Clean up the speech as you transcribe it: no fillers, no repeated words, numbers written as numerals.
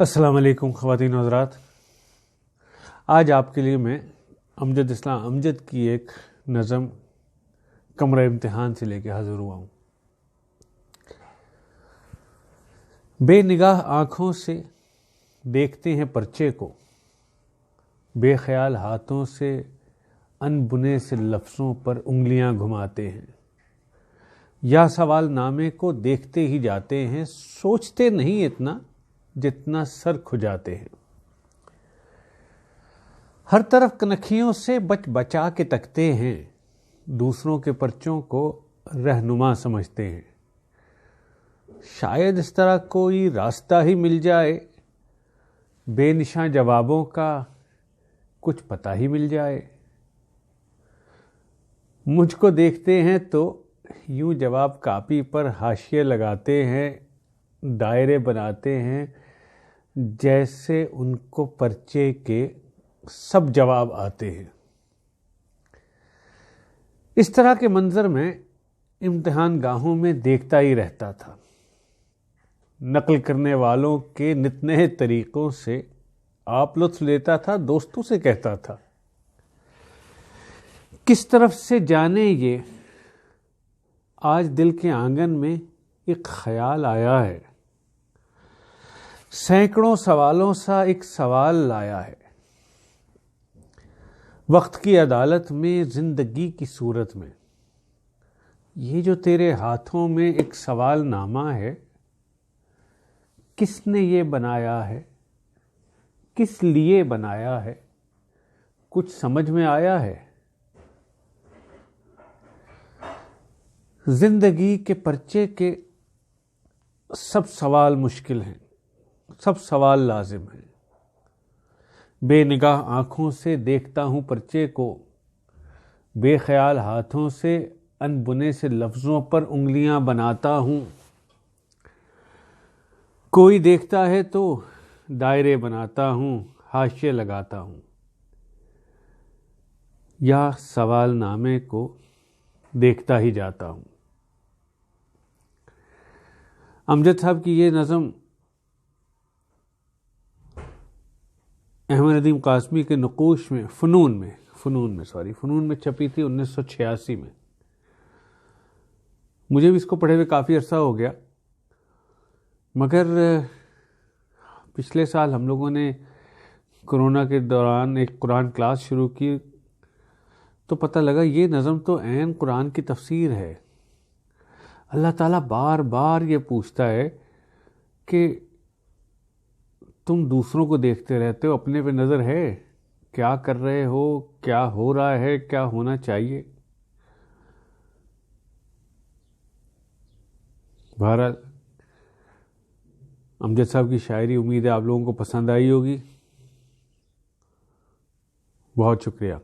السلام علیکم خواتین و حضرات، آج آپ کے لیے میں امجد اسلام امجد کی ایک نظم کمرہ امتحان سے لے کے حاضر ہوا ہوں۔ بے نگاہ آنکھوں سے دیکھتے ہیں پرچے کو، بے خیال ہاتھوں سے ان بنے سے لفظوں پر انگلیاں گھماتے ہیں، یا سوال نامے کو دیکھتے ہی جاتے ہیں، سوچتے نہیں اتنا جتنا سر کھجاتے ہیں۔ ہر طرف کنکھیوں سے بچ بچا کے تکتے ہیں، دوسروں کے پرچوں کو رہنما سمجھتے ہیں۔ شاید اس طرح کوئی راستہ ہی مل جائے، بے نشاں جوابوں کا کچھ پتہ ہی مل جائے۔ مجھ کو دیکھتے ہیں تو یوں جواب کاپی پر حاشیے لگاتے ہیں، دائرے بناتے ہیں، جیسے ان کو پرچے کے سب جواب آتے ہیں۔ اس طرح کے منظر میں امتحان گاہوں میں دیکھتا ہی رہتا تھا۔ نقل کرنے والوں کے نت نئے طریقوں سے آپ لطف لیتا تھا، دوستوں سے کہتا تھا، کس طرف سے جانے یہ آج دل کے آنگن میں ایک خیال آیا ہے، سینکڑوں سوالوں سا ایک سوال لایا ہے، وقت کی عدالت میں زندگی کی صورت میں۔ یہ جو تیرے ہاتھوں میں ایک سوال نامہ ہے، کس نے یہ بنایا ہے، کس لیے بنایا ہے، کچھ سمجھ میں آیا ہے؟ زندگی کے پرچے کے سب سوال مشکل ہیں، سب سوال لازم ہیں۔ بے نگاہ آنکھوں سے دیکھتا ہوں پرچے کو، بے خیال ہاتھوں سے ان بنے سے لفظوں پر انگلیاں بناتا ہوں۔ کوئی دیکھتا ہے تو دائرے بناتا ہوں، حاشیے لگاتا ہوں، یا سوال نامے کو دیکھتا ہی جاتا ہوں۔ امجد صاحب کی یہ نظم احمد ندیم قاسمی کے نقوش میں فنون میں چھپی تھی 1986 میں۔ مجھے بھی اس کو پڑھے ہوئے کافی عرصہ ہو گیا، مگر پچھلے سال ہم لوگوں نے کرونا کے دوران ایک قرآن کلاس شروع کی تو پتہ لگا یہ نظم تو عین قرآن کی تفسیر ہے۔ اللہ تعالیٰ بار بار یہ پوچھتا ہے کہ تم دوسروں کو دیکھتے رہتے ہو، اپنے پہ نظر ہے؟ کیا کر رہے ہو، کیا ہو رہا ہے، کیا ہونا چاہیے؟ بہرحال امجد صاحب کی شاعری امید ہے آپ لوگوں کو پسند آئی ہوگی۔ بہت شکریہ۔